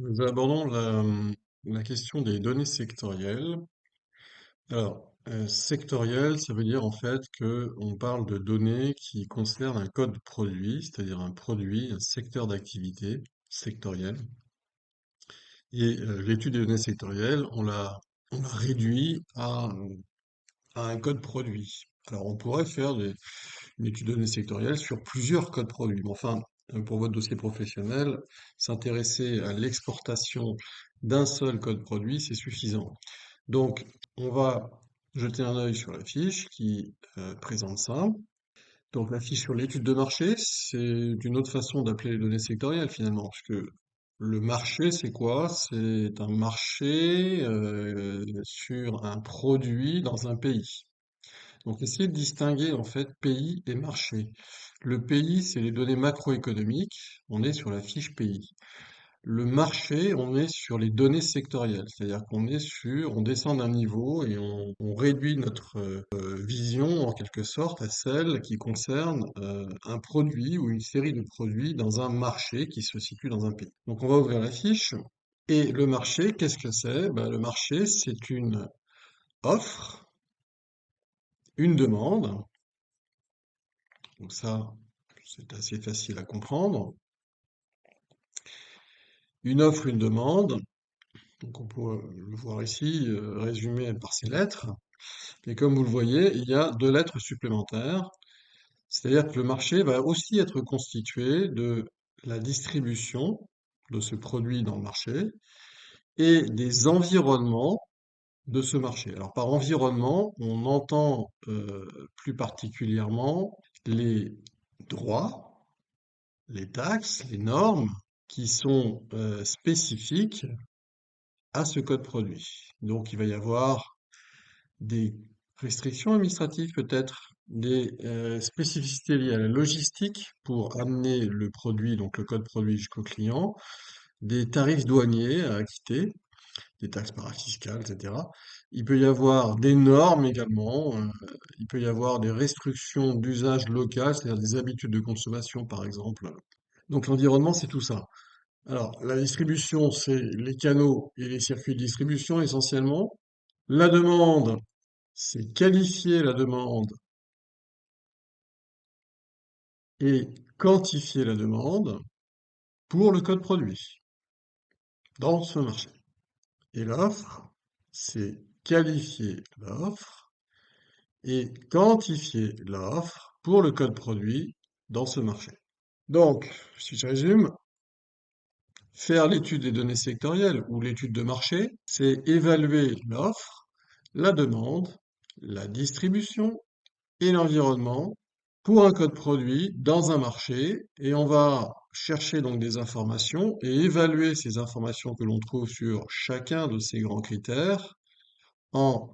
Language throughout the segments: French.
Nous abordons la question des données sectorielles. Alors, sectoriel, ça veut dire en fait que on parle de données qui concernent un code produit, c'est-à-dire un produit, un secteur d'activité sectoriel. Et l'étude des données sectorielles, on l'a réduit à un code produit. Alors, on pourrait faire une étude de données sectorielles sur plusieurs codes produits. Mais enfin, pour votre dossier professionnel, s'intéresser à l'exportation d'un seul code produit, c'est suffisant. Donc, on va jeter un œil sur la fiche qui présente ça. Donc, la fiche sur l'étude de marché, c'est une autre façon d'appeler les données sectorielles finalement, parce que le marché, c'est quoi? C'est un marché sur un produit dans un pays. Donc, essayez de distinguer en fait pays et marché. Le pays, c'est les données macroéconomiques. On est sur la fiche pays. Le marché, on est sur les données sectorielles, c'est-à-dire on descend d'un niveau et on réduit notre vision en quelque sorte à celle qui concerne un produit ou une série de produits dans un marché qui se situe dans un pays. Donc on va ouvrir la fiche et le marché, qu'est-ce que c'est? Ben, le marché, c'est une offre, une demande. Donc ça, c'est assez facile à comprendre. Une offre, une demande. Donc on peut le voir ici, résumé par ces lettres. Et comme vous le voyez, il y a deux lettres supplémentaires. C'est-à-dire que le marché va aussi être constitué de la distribution de ce produit dans le marché et des environnements de ce marché. Alors par environnement, on entend plus particulièrement les droits, les taxes, les normes qui sont spécifiques à ce code produit. Donc il va y avoir des restrictions administratives peut-être, des spécificités liées à la logistique pour amener le produit, donc le code produit jusqu'au client, des tarifs douaniers à acquitter, des taxes parafiscales, etc. Il peut y avoir des normes également, il peut y avoir des restrictions d'usage local, c'est-à-dire des habitudes de consommation par exemple. Donc l'environnement, c'est tout ça. Alors, la distribution, c'est les canaux et les circuits de distribution essentiellement. La demande, c'est qualifier la demande et quantifier la demande pour le code produit dans ce marché. Et l'offre, c'est qualifier l'offre et quantifier l'offre pour le code produit dans ce marché. Donc, si je résume, faire l'étude des données sectorielles ou l'étude de marché, c'est évaluer l'offre, la demande, la distribution et l'environnement pour un code produit dans un marché et on va chercher donc des informations et évaluer ces informations que l'on trouve sur chacun de ces grands critères en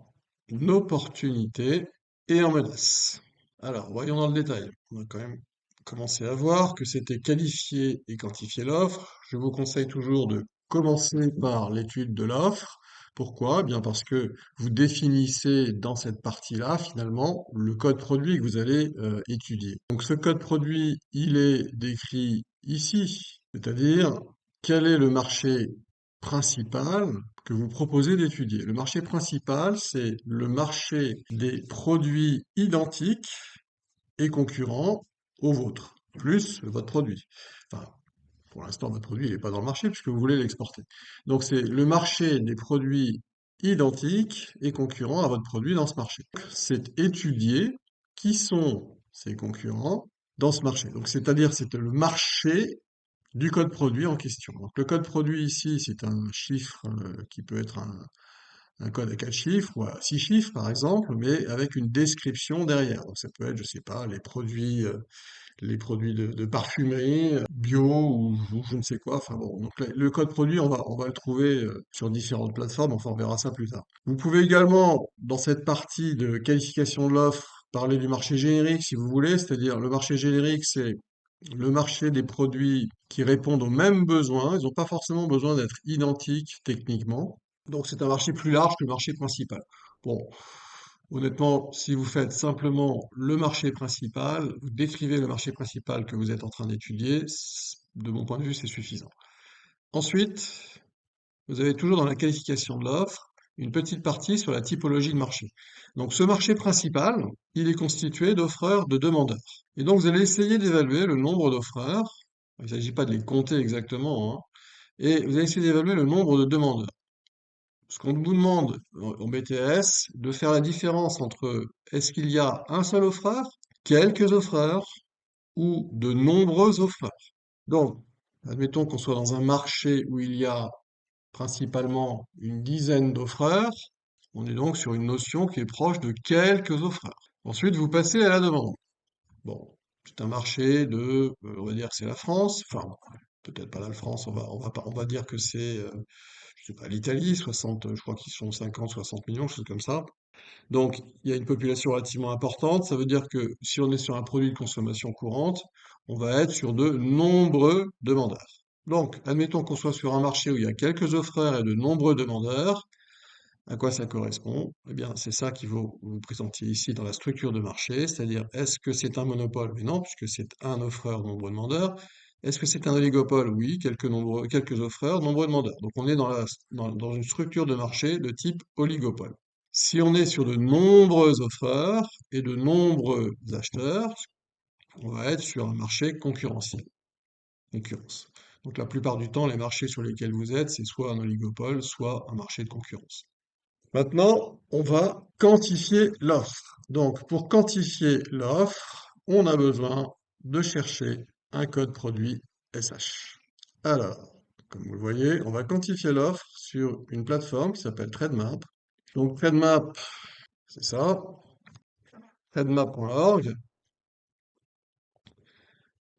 opportunité et en menace. Alors, voyons dans le détail. On a quand même commencé à voir que c'était qualifier et quantifier l'offre. Je vous conseille toujours de commencer par l'étude de l'offre. Pourquoi? Eh bien parce que vous définissez dans cette partie-là, finalement, le code produit que vous allez étudier. Donc ce code produit, il est décrit ici, c'est-à-dire quel est le marché principal que vous proposez d'étudier. Le marché principal, c'est le marché des produits identiques et concurrents aux vôtres, plus votre produit. Enfin, pour l'instant, votre produit n'est pas dans le marché puisque vous voulez l'exporter. Donc, c'est le marché des produits identiques et concurrents à votre produit dans ce marché. C'est étudier qui sont ces concurrents dans ce marché. Donc, c'est-à-dire, c'est le marché du code produit en question. Donc, le code produit ici, c'est un chiffre qui peut être un code à 4 chiffres ou à 6 chiffres par exemple, mais avec une description derrière. Donc ça peut être, je sais pas, les produits de parfumerie, bio ou je ne sais quoi. Enfin bon, donc le code produit, on va le trouver sur différentes plateformes, enfin on verra ça plus tard. Vous pouvez également, dans cette partie de qualification de l'offre, parler du marché générique si vous voulez, c'est-à-dire le marché générique, c'est le marché des produits qui répondent aux mêmes besoins. Ils n'ont pas forcément besoin d'être identiques techniquement. Donc c'est un marché plus large que le marché principal. Bon, honnêtement, si vous faites simplement le marché principal, vous décrivez le marché principal que vous êtes en train d'étudier, de mon point de vue, c'est suffisant. Ensuite, vous avez toujours dans la qualification de l'offre une petite partie sur la typologie de marché. Donc ce marché principal, il est constitué d'offreurs, de demandeurs. Et donc vous allez essayer d'évaluer le nombre d'offreurs. Il ne s'agit pas de les compter exactement, hein, et vous allez essayer d'évaluer le nombre de demandeurs. Ce qu'on vous demande en BTS, de faire la différence entre est-ce qu'il y a un seul offreur, quelques offreurs ou de nombreux offreurs. Donc, admettons qu'on soit dans un marché où il y a principalement une dizaine d'offreurs, on est donc sur une notion qui est proche de quelques offreurs. Ensuite, vous passez à la demande. Bon, c'est un marché de, on va dire que c'est la France, enfin, peut-être pas la France, on va dire que c'est, je sais pas, l'Italie, 60, je crois qu'ils sont 50, 60 millions, quelque chose comme ça. Donc, il y a une population relativement importante. Ça veut dire que si on est sur un produit de consommation courante, on va être sur de nombreux demandeurs. Donc, admettons qu'on soit sur un marché où il y a quelques offreurs et de nombreux demandeurs. À quoi ça correspond? Eh bien, c'est ça qu'il faut vous présenter ici dans la structure de marché, c'est-à-dire est-ce que c'est un monopole? Mais non, puisque c'est un offreur, nombreux demandeurs. Est-ce que c'est un oligopole? Oui, quelques offreurs, nombreux demandeurs. Donc on est dans une structure de marché de type oligopole. Si on est sur de nombreux offreurs et de nombreux acheteurs, on va être sur un marché concurrentiel, concurrence. Donc la plupart du temps, les marchés sur lesquels vous êtes, c'est soit un oligopole, soit un marché de concurrence. Maintenant, on va quantifier l'offre. Donc, pour quantifier l'offre, on a besoin de chercher un code produit SH. Alors, comme vous le voyez, on va quantifier l'offre sur une plateforme qui s'appelle TradeMap. Donc, TradeMap, c'est ça, trademap.org.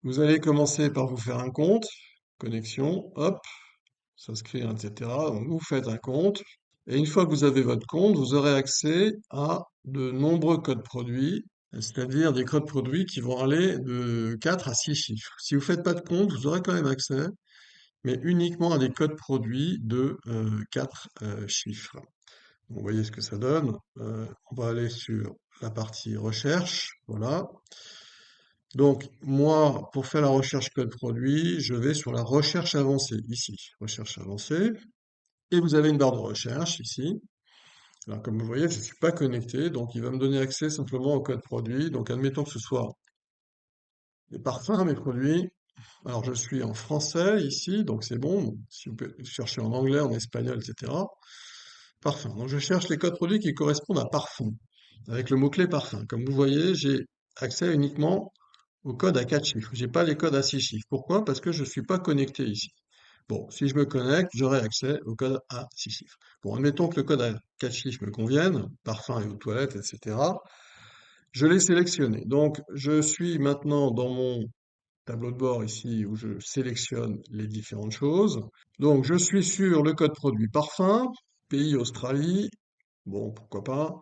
Vous allez commencer par vous faire un compte, connexion, hop, s'inscrire, etc. Donc, vous faites un compte. Et une fois que vous avez votre compte, vous aurez accès à de nombreux codes produits, c'est-à-dire des codes produits qui vont aller de 4 à 6 chiffres. Si vous ne faites pas de compte, vous aurez quand même accès, mais uniquement à des codes produits de 4 chiffres. Vous voyez ce que ça donne. On va aller sur la partie recherche. Voilà. Donc, moi, pour faire la recherche code produit, je vais sur la recherche avancée, ici. Recherche avancée. Et vous avez une barre de recherche, ici. Alors, comme vous voyez, je ne suis pas connecté, donc il va me donner accès simplement au code produit. Donc, admettons que ce soit les parfums, mes produits. Alors, je suis en français ici, donc c'est bon. Si vous pouvez chercher en anglais, en espagnol, etc. Parfum. Donc, je cherche les codes produits qui correspondent à parfum, avec le mot-clé parfum. Comme vous voyez, j'ai accès uniquement au code à 4 chiffres. J'ai pas les codes à 6 chiffres. Pourquoi? Parce que je ne suis pas connecté ici. Bon, si je me connecte, j'aurai accès au code à 6 chiffres. Bon, admettons que le code à 4 chiffres me convienne, parfum et aux toilettes, etc. Je l'ai sélectionné. Donc, je suis maintenant dans mon tableau de bord ici où je sélectionne les différentes choses. Donc, je suis sur le code produit parfum, pays Australie. Bon, pourquoi pas.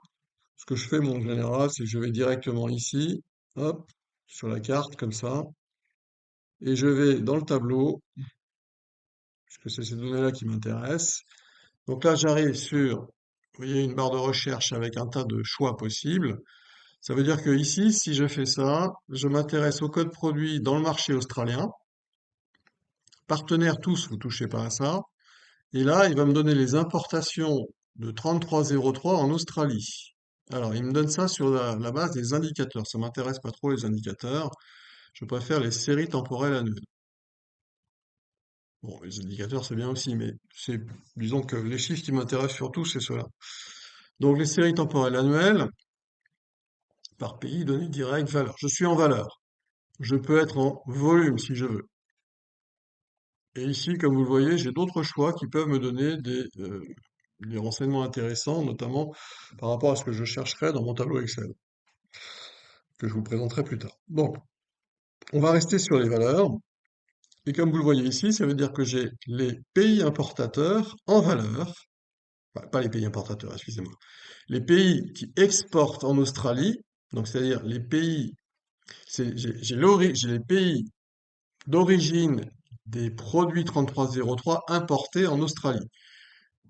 Ce que je fais, mon général, c'est que je vais directement ici, hop, sur la carte, comme ça, et je vais dans le tableau, puisque c'est ces données-là qui m'intéressent. Donc là, j'arrive sur, vous voyez, une barre de recherche avec un tas de choix possibles. Ça veut dire que ici, si je fais ça, je m'intéresse au code produit dans le marché australien. Partenaires tous, vous touchez pas à ça. Et là, il va me donner les importations de 3303 en Australie. Alors, il me donne ça sur la base des indicateurs. Ça m'intéresse pas trop les indicateurs. Je préfère les séries temporelles annuelles. Bon, les indicateurs, c'est bien aussi, mais disons que les chiffres qui m'intéressent surtout, c'est cela. Donc, les séries temporelles annuelles, par pays, données directes, valeur. Je suis en valeur. Je peux être en volume si je veux. Et ici, comme vous le voyez, j'ai d'autres choix qui peuvent me donner des renseignements intéressants, notamment par rapport à ce que je chercherai dans mon tableau Excel, que je vous présenterai plus tard. Donc, on va rester sur les valeurs. Et comme vous le voyez ici, ça veut dire que j'ai les pays importateurs en valeur, enfin, pas les pays importateurs, excusez-moi, les pays qui exportent en Australie, donc c'est-à-dire les pays, j'ai les pays d'origine des produits 3303 importés en Australie.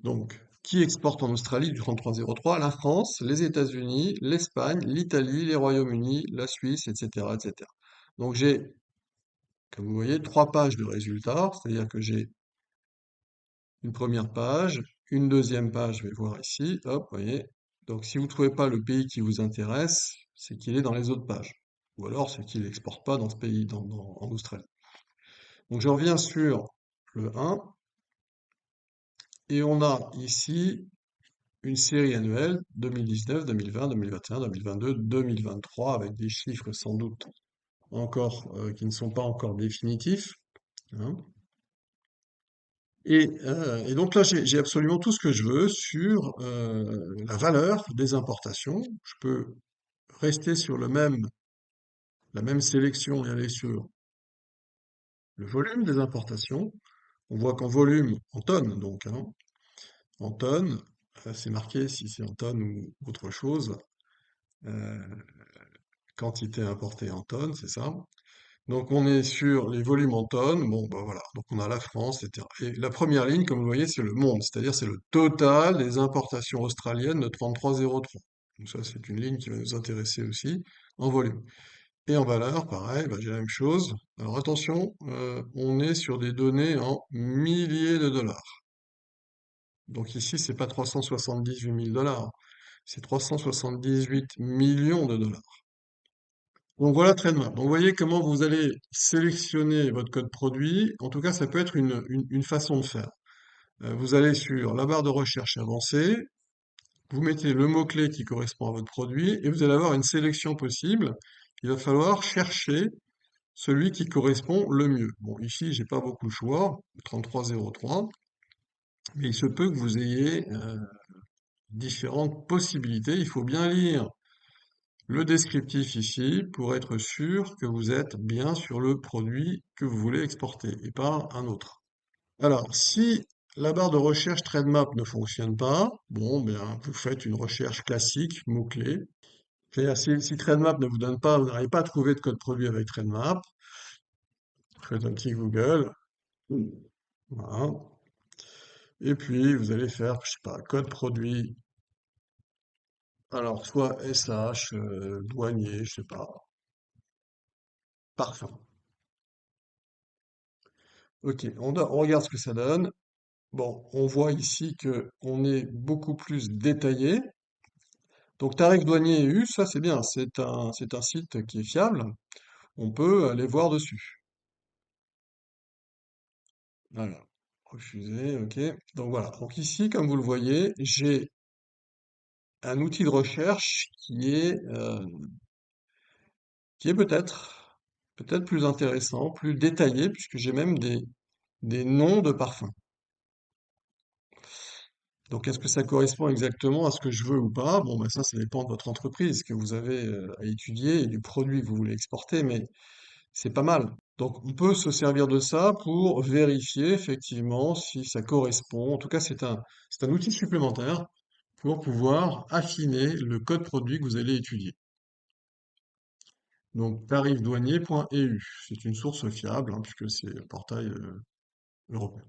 Donc, qui exporte en Australie du 3303? La France, les États-Unis, l'Espagne, l'Italie, les Royaumes-Unis, la Suisse, etc., etc. Donc j'ai, comme vous voyez, 3 pages de résultats, c'est-à-dire que j'ai une première page, une deuxième page, je vais voir ici, hop, vous voyez. Donc si vous ne trouvez pas le pays qui vous intéresse, c'est qu'il est dans les autres pages. Ou alors c'est qu'il n'exporte pas dans ce pays, en Australie. Donc je reviens sur le 1, et on a ici une série annuelle 2019, 2020, 2021, 2022, 2023, avec des chiffres sans doute encore qui ne sont pas encore définitifs, hein. Et donc là, j'ai absolument tout ce que je veux sur la valeur des importations. Je peux rester sur la même sélection et aller sur le volume des importations. On voit qu'en volume, en tonnes donc, hein, en tonnes, c'est marqué si c'est en tonnes ou autre chose, euh, quantité importée en tonnes, c'est ça. Donc on est sur les volumes en tonnes, bon bah voilà, donc on a la France, etc. Et la première ligne, comme vous voyez, c'est le monde, c'est-à-dire c'est le total des importations australiennes de 33,03. Donc ça c'est une ligne qui va nous intéresser aussi en volume. Et en valeur, pareil, bah, j'ai la même chose. Alors attention, on est sur des données en milliers de dollars. Donc ici c'est pas 378 000 dollars, c'est 378 millions de dollars. Donc voilà TradeMap. Donc vous voyez comment vous allez sélectionner votre code produit. En tout cas, ça peut être une façon de faire. Vous allez sur la barre de recherche avancée, vous mettez le mot-clé qui correspond à votre produit et vous allez avoir une sélection possible. Il va falloir chercher celui qui correspond le mieux. Bon, ici, j'ai pas beaucoup de choix, 3303, mais il se peut que vous ayez différentes possibilités. Il faut bien lire le descriptif ici pour être sûr que vous êtes bien sur le produit que vous voulez exporter et pas un autre. Alors, si la barre de recherche TradeMap ne fonctionne pas, bon, bien, vous faites une recherche classique, mots-clés. C'est-à-dire, si TradeMap ne vous donne pas, vous n'arrivez pas à trouver de code produit avec TradeMap, faites un petit Google, voilà. Et puis, vous allez faire, je sais pas, code produit. Alors, soit SH, douanier, je sais pas, parfum. Ok, on regarde ce que ça donne. Bon, on voit ici que on est beaucoup plus détaillé. Donc tarif douanier EU, ça c'est bien, c'est un site qui est fiable. On peut aller voir dessus. Voilà. Refuser, ok. Donc voilà. Donc ici, comme vous le voyez, j'ai un outil de recherche qui est peut-être plus intéressant, plus détaillé, puisque j'ai même des noms de parfums. Donc, est-ce que ça correspond exactement à ce que je veux ou pas? Bon, ben ça dépend de votre entreprise que vous avez à étudier et du produit que vous voulez exporter, mais c'est pas mal. Donc, on peut se servir de ça pour vérifier effectivement si ça correspond. En tout cas, c'est un outil supplémentaire pour pouvoir affiner le code produit que vous allez étudier. Donc, tarifdouanier.eu, c'est une source fiable, hein, puisque c'est un portail européen.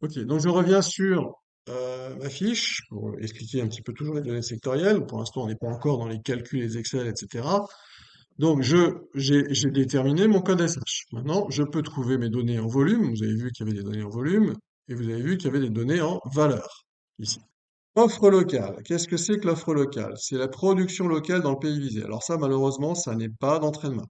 Ok, donc je reviens sur ma fiche pour expliquer un petit peu toujours les données sectorielles. Pour l'instant, on n'est pas encore dans les calculs, les Excel, etc. Donc, j'ai déterminé mon code SH. Maintenant, je peux trouver mes données en volume. Vous avez vu qu'il y avait des données en volume et vous avez vu qu'il y avait des données en valeur ici. Offre locale. Qu'est-ce que c'est que l'offre locale? C'est la production locale dans le pays visé. Alors ça, malheureusement, ça n'est pas d'entraînement.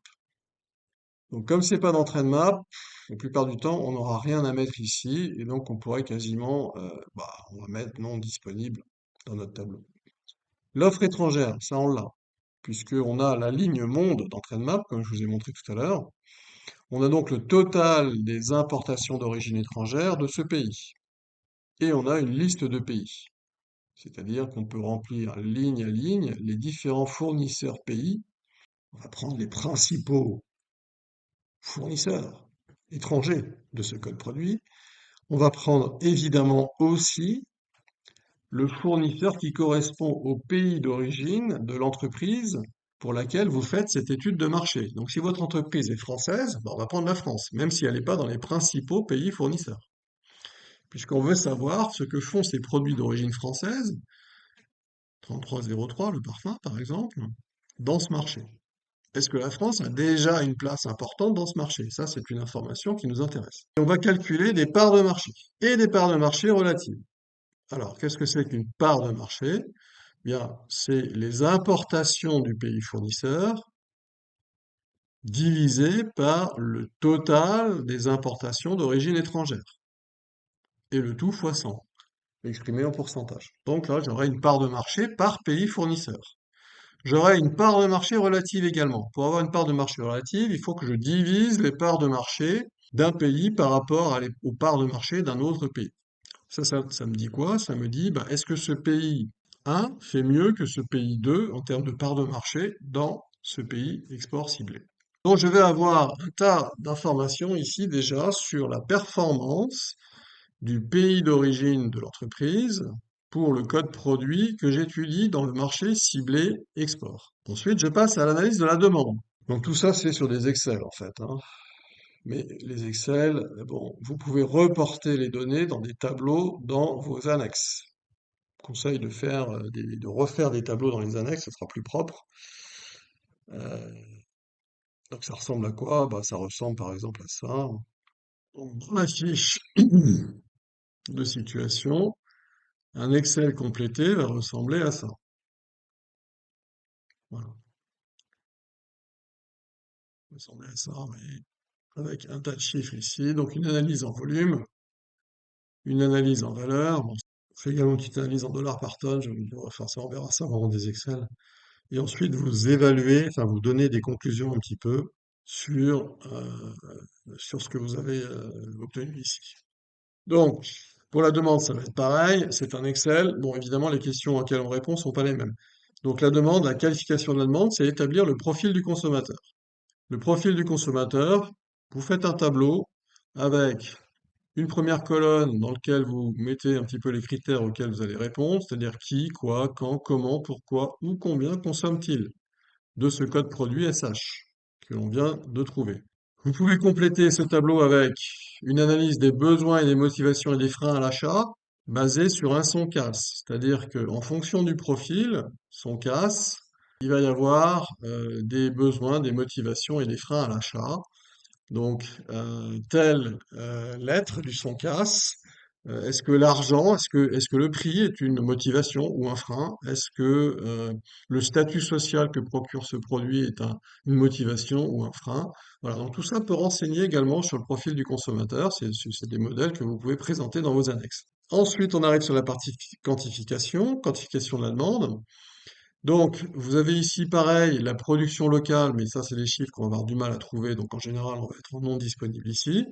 Donc comme c'est pas d'entraînement, la plupart du temps, on n'aura rien à mettre ici, et donc on pourrait quasiment, on va mettre non disponible dans notre tableau. L'offre étrangère, ça on l'a, puisqu'on a la ligne monde d'entraînement, comme je vous ai montré tout à l'heure. On a donc le total des importations d'origine étrangère de ce pays. Et on a une liste de pays. C'est-à-dire qu'on peut remplir ligne à ligne les différents fournisseurs pays. On va prendre les principaux fournisseurs étrangers de ce code produit. On va prendre évidemment aussi le fournisseur qui correspond au pays d'origine de l'entreprise pour laquelle vous faites cette étude de marché. Donc si votre entreprise est française, on va prendre la France, même si elle n'est pas dans les principaux pays fournisseurs, puisqu'on veut savoir ce que font ces produits d'origine française, 3303, le parfum par exemple, dans ce marché. Est-ce que la France a déjà une place importante dans ce marché? Ça, c'est une information qui nous intéresse. Et on va calculer des parts de marché et des parts de marché relatives. Alors, qu'est-ce que c'est qu'une part de marché? Bien, c'est les importations du pays fournisseur divisé par le total des importations d'origine étrangère, et le tout fois 100, exprimé en pourcentage. Donc là, j'aurai une part de marché par pays fournisseur. J'aurai une part de marché relative également. Pour avoir une part de marché relative, il faut que je divise les parts de marché d'un pays par rapport aux parts de marché d'un autre pays. Ça me dit quoi? Ça me dit, bah, est-ce que ce pays 1 fait mieux que ce pays 2 en termes de part de marché dans ce pays export ciblé? Donc, je vais avoir un tas d'informations ici déjà sur la performance du pays d'origine de l'entreprise pour le code produit que j'étudie dans le marché ciblé export. Ensuite, je passe à l'analyse de la demande. Donc tout ça, c'est sur des Excel en fait, hein. Mais les Excel, bon, vous pouvez reporter les données dans des tableaux dans vos annexes. Conseil de faire de refaire des tableaux dans les annexes, ce sera plus propre. Euh, donc ça ressemble à quoi? Bah, ça ressemble par exemple à ça. Donc, dans la fiche de situation, un Excel complété va ressembler à ça. Voilà, ressembler à ça, mais avec un tas de chiffres ici. Donc une analyse en volume, une analyse en valeur. Bon, on fait également une petite analyse en dollars par tonne. On va faire ça, on verra ça au moment des Excel. Et ensuite, vous évaluez, enfin, vous donnez des conclusions un petit peu sur ce que vous avez obtenu ici. Donc, pour la demande, ça va être pareil. C'est un Excel. Bon, évidemment, les questions auxquelles on répond ne sont pas les mêmes. Donc, la demande, la qualification de la demande, c'est établir le profil du consommateur. Le profil du consommateur, vous faites un tableau avec une première colonne dans laquelle vous mettez un petit peu les critères auxquels vous allez répondre, c'est-à-dire qui, quoi, quand, comment, pourquoi ou combien consomme-t-il de ce code produit SH que l'on vient de trouver. Vous pouvez compléter ce tableau avec une analyse des besoins et des motivations et des freins à l'achat basée sur un son casse. C'est-à-dire qu'en fonction du profil, son casse, il va y avoir des besoins, des motivations et des freins à l'achat. Donc, telle lettre du son casse, est-ce que l'argent, est-ce que le prix est une motivation ou un frein? Est-ce que le statut social que procure ce produit est une motivation ou un frein? Voilà, donc tout ça peut renseigner également sur le profil du consommateur. C'est des modèles que vous pouvez présenter dans vos annexes. Ensuite, on arrive sur la partie quantification de la demande. Donc, vous avez ici pareil la production locale, mais ça, c'est des chiffres qu'on va avoir du mal à trouver, donc en général, on va être en non disponible ici.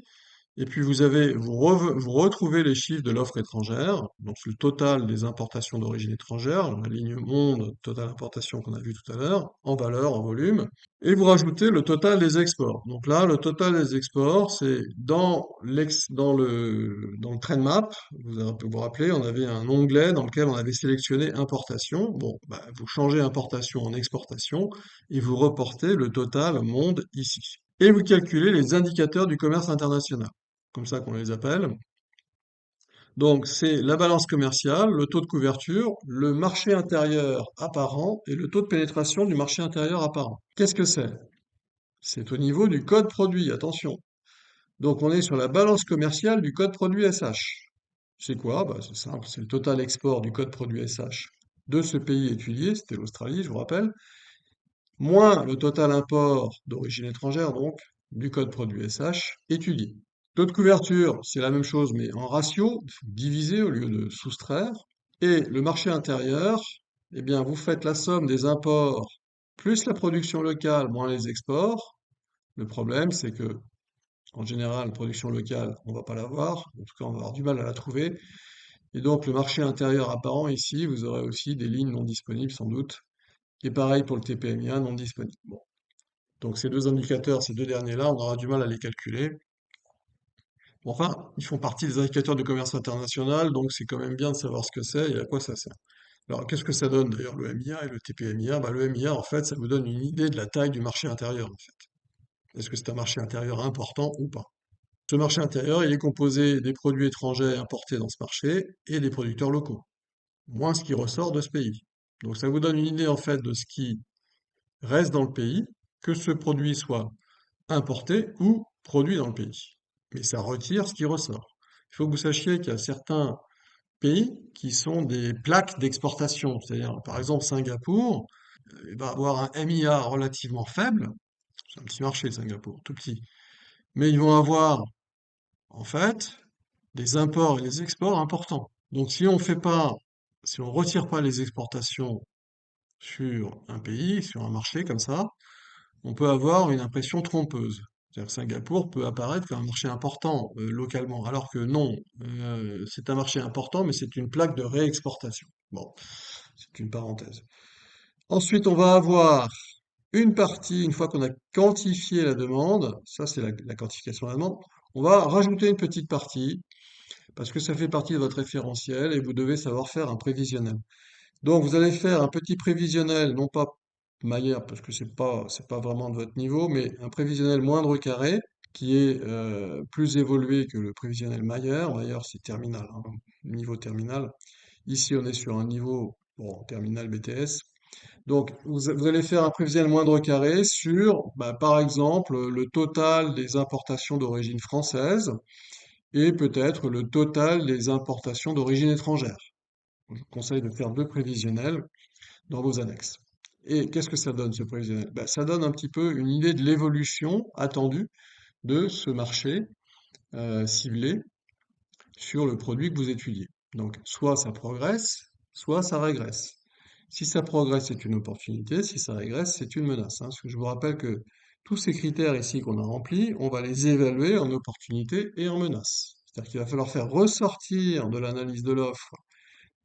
Et puis vous retrouvez les chiffres de l'offre étrangère, donc le total des importations d'origine étrangère, la ligne monde, total importation qu'on a vu tout à l'heure, en valeur, en volume, et vous rajoutez le total des exports. Donc là, le total des exports, c'est dans le trend map, vous vous rappelez, on avait un onglet dans lequel on avait sélectionné importation. Bon, bah, vous changez importation en exportation et vous reportez le total monde ici. Et vous calculez les indicateurs du commerce international, comme ça qu'on les appelle. Donc, c'est la balance commerciale, le taux de couverture, le marché intérieur apparent et le taux de pénétration du marché intérieur apparent. Qu'est-ce que c'est? C'est au niveau du code produit, attention. Donc, on est sur la balance commerciale du code produit SH. C'est quoi? Bah, c'est simple, c'est le total export du code produit SH de ce pays étudié, c'était l'Australie, je vous rappelle, moins le total import d'origine étrangère, donc, du code produit SH étudié. Taux de couverture, c'est la même chose, mais en ratio, il faut diviser au lieu de soustraire. Et le marché intérieur, eh bien, vous faites la somme des imports plus la production locale moins les exports. Le problème, c'est que, en général, la production locale, on va pas l'avoir. En tout cas, on va avoir du mal à la trouver. Et donc, le marché intérieur apparent, ici, vous aurez aussi des lignes non disponibles, sans doute. Et pareil pour le TPMIA non disponible. Bon. Donc, ces deux indicateurs, ces deux derniers-là, on aura du mal à les calculer. Bon, enfin, ils font partie des indicateurs du commerce international, donc c'est quand même bien de savoir ce que c'est et à quoi ça sert. Alors, qu'est-ce que ça donne d'ailleurs le MIA et le TPMIA? Bah, le MIA, en fait, ça vous donne une idée de la taille du marché intérieur, en fait. Est-ce que c'est un marché intérieur important ou pas? Ce marché intérieur, il est composé des produits étrangers importés dans ce marché et des producteurs locaux, moins ce qui ressort de ce pays. Donc, ça vous donne une idée, en fait, de ce qui reste dans le pays que ce produit soit importé ou produit dans le pays. Mais ça retire ce qui ressort. Il faut que vous sachiez qu'il y a certains pays qui sont des plaques d'exportation. C'est-à-dire, par exemple, Singapour va avoir un MIA relativement faible. C'est un petit marché, Singapour, tout petit. Mais ils vont avoir, en fait, des imports et des exports importants. Donc, si on retire pas les exportations sur un pays, sur un marché comme ça, on peut avoir une impression trompeuse. C'est-à-dire que Singapour peut apparaître comme un marché important localement, alors que non, c'est un marché important, mais c'est une plaque de réexportation. Bon, c'est une parenthèse. Ensuite, on va avoir une partie, une fois qu'on a quantifié la demande, ça c'est la quantification de la demande, on va rajouter une petite partie, parce que ça fait partie de votre référentiel et vous devez savoir faire un prévisionnel. Donc, vous allez faire un petit prévisionnel, non pas Maillère, parce que c'est pas vraiment de votre niveau, mais un prévisionnel moindre carré, qui est plus évolué que le prévisionnel Maillère. Maillère, c'est terminal, hein, niveau terminal. Ici, on est sur un niveau, bon, terminal BTS. Donc, vous allez faire un prévisionnel moindre carré sur, bah, par exemple, le total des importations d'origine française et peut-être le total des importations d'origine étrangère. Je vous conseille de faire deux prévisionnels dans vos annexes. Et qu'est-ce que ça donne, ce prévisionnel? Ben, ça donne un petit peu une idée de l'évolution attendue de ce marché ciblé sur le produit que vous étudiez. Donc, soit ça progresse, soit ça régresse. Si ça progresse, c'est une opportunité. Si ça régresse, c'est une menace, hein. Parce que je vous rappelle que tous ces critères ici qu'on a remplis, on va les évaluer en opportunité et en menace. C'est-à-dire qu'il va falloir faire ressortir de l'analyse de l'offre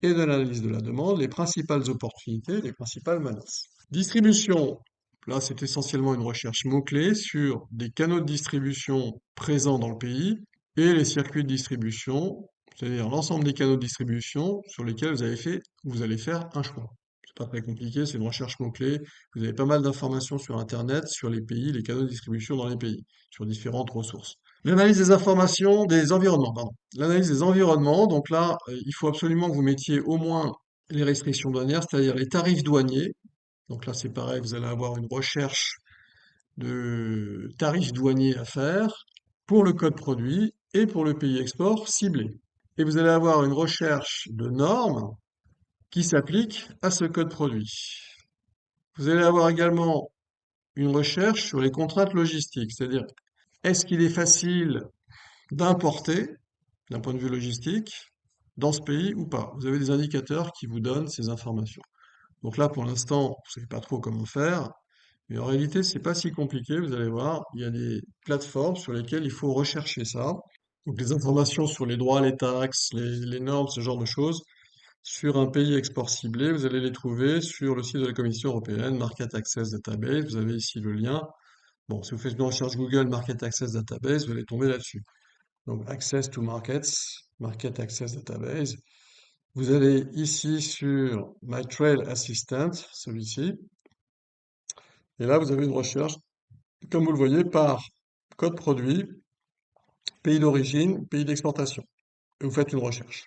et de l'analyse de la demande les principales opportunités, les principales menaces. Distribution. Là, c'est essentiellement une recherche mot-clé sur des canaux de distribution présents dans le pays et les circuits de distribution, c'est-à-dire l'ensemble des canaux de distribution sur lesquels vous allez faire un choix. C'est pas très compliqué, c'est une recherche mot-clé. Vous avez pas mal d'informations sur Internet, sur les pays, les canaux de distribution dans les pays, sur différentes ressources. L'analyse des informations, des environnements, pardon. L'analyse des environnements, donc là, il faut absolument que vous mettiez au moins les restrictions douanières, c'est-à-dire les tarifs douaniers. Donc là, c'est pareil, vous allez avoir une recherche de tarifs douaniers à faire pour le code produit et pour le pays export ciblé. Et vous allez avoir une recherche de normes qui s'appliquent à ce code produit. Vous allez avoir également une recherche sur les contraintes logistiques, c'est-à-dire est-ce qu'il est facile d'importer d'un point de vue logistique dans ce pays ou pas. Vous avez des indicateurs qui vous donnent ces informations. Donc là, pour l'instant, vous ne savez pas trop comment faire, mais en réalité, c'est pas si compliqué. Vous allez voir, il y a des plateformes sur lesquelles il faut rechercher ça. Donc les informations sur les droits, les taxes, les normes, ce genre de choses, sur un pays export ciblé, vous allez les trouver sur le site de la Commission européenne, Market Access Database. Vous avez ici le lien. Bon, si vous faites une recherche Google Market Access Database, vous allez tomber là-dessus. Donc Access to Markets, Market Access Database. Vous allez ici sur My Trail Assistant, celui-ci, et là vous avez une recherche, comme vous le voyez, par code produit, pays d'origine, pays d'exportation. Et vous faites une recherche.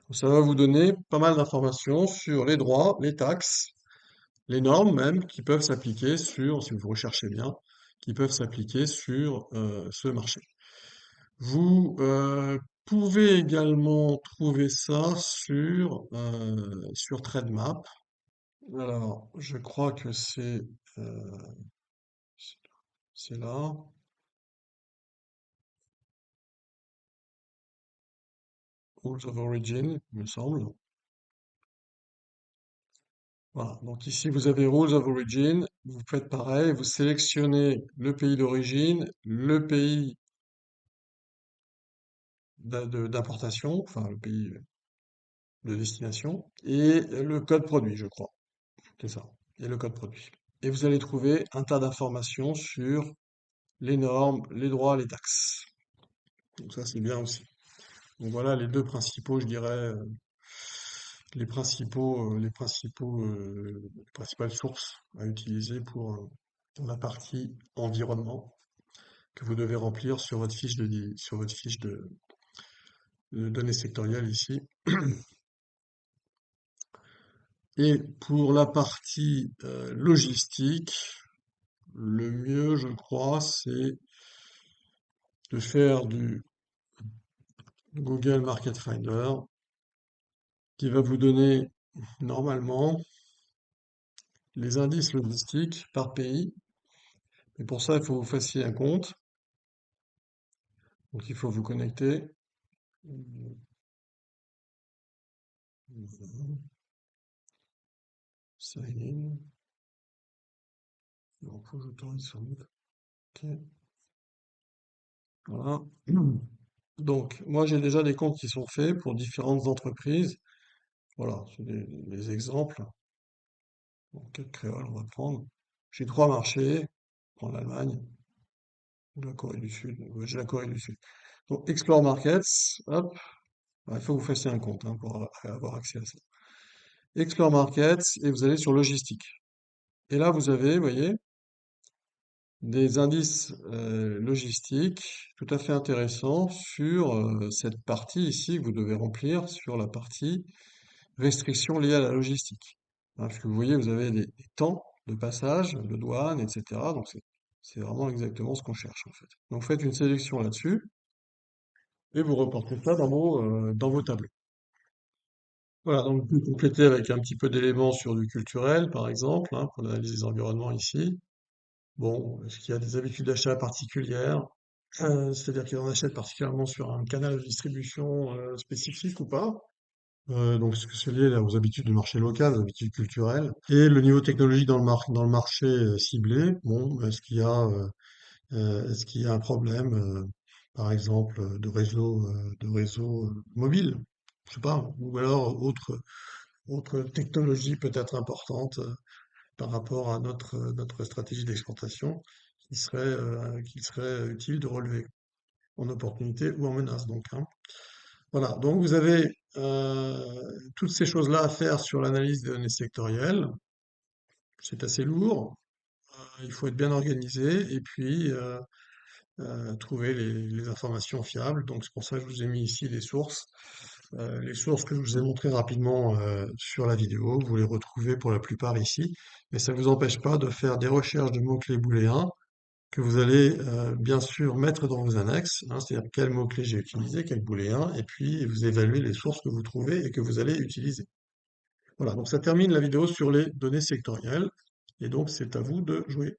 Donc, ça va vous donner pas mal d'informations sur les droits, les taxes, les normes même qui peuvent s'appliquer sur, si vous recherchez bien, qui peuvent s'appliquer sur ce marché. Vous pouvez également trouver ça sur TradeMap. Alors, je crois que euh, c'est là. Rules of Origin, il me semble. Voilà. Donc ici, vous avez Rules of Origin. Vous faites pareil. Vous sélectionnez le pays d'origine, le pays d'importation, enfin le pays de destination, et le code produit, je crois. C'est ça. Et le code produit. Et vous allez trouver un tas d'informations sur les normes, les droits, les taxes. Donc ça, c'est bien aussi. Donc voilà les deux principaux, je dirais, les principales sources à utiliser pour la partie environnement que vous devez remplir sur votre sur votre fiche de données sectorielles ici. Et pour la partie logistique, le mieux, je crois, c'est de faire du Google Market Finder qui va vous donner normalement les indices logistiques par pays. Et pour ça, il faut que vous fassiez un compte. Donc il faut vous connecter. Sign in. Donc, faut que j'autorise sans doute. Ok. Voilà. Donc, moi, j'ai déjà des comptes qui sont faits pour différentes entreprises. Voilà, c'est des exemples. Donc, quatre créoles, on va prendre. J'ai trois marchés. On prend l'Allemagne ou la Corée du Sud. Ouais, j'ai la Corée du Sud. Donc, Explore Markets, hop. Il faut que vous fassiez un compte hein, pour avoir accès à ça. Explore Markets et vous allez sur logistique. Et là, vous avez, vous voyez, des indices logistiques tout à fait intéressants sur cette partie ici que vous devez remplir sur la partie restrictions liées à la logistique. Hein, parce que vous voyez, vous avez des temps de passage, de douane, etc. Donc c'est vraiment exactement ce qu'on cherche en fait. Donc faites une sélection là-dessus et vous reportez ça dans vos tableaux. Voilà, donc vous pouvez compléter avec un petit peu d'éléments sur du culturel, par exemple, hein, pour l'analyse des environnements ici. Bon, est-ce qu'il y a des habitudes d'achat particulières? C'est-à-dire qu'il en achète particulièrement sur un canal de distribution spécifique ou pas. Donc c'est lié là, aux habitudes du marché local, aux habitudes culturelles. Et le niveau technologique dans le marché ciblé. Bon, est-ce qu'il y a un problème, par exemple, de réseau mobile? Je sais pas. Ou alors autre technologie peut-être importante par rapport à notre stratégie d'exportation qu'il serait utile de relever en opportunité ou en menace donc, hein. Voilà, donc vous avez toutes ces choses-là à faire sur l'analyse des données sectorielles. C'est assez lourd, il faut être bien organisé et puis trouver les informations fiables. Donc c'est pour ça que je vous ai mis ici les sources que je vous ai montrées rapidement sur la vidéo. Vous les retrouvez pour la plupart ici, mais ça ne vous empêche pas de faire des recherches de mots-clés booléens que vous allez bien sûr mettre dans vos annexes, hein, c'est-à-dire quel mot-clé j'ai utilisé, quel booléen, et puis vous évaluez les sources que vous trouvez et que vous allez utiliser. Voilà, donc ça termine la vidéo sur les données sectorielles, et donc c'est à vous de jouer.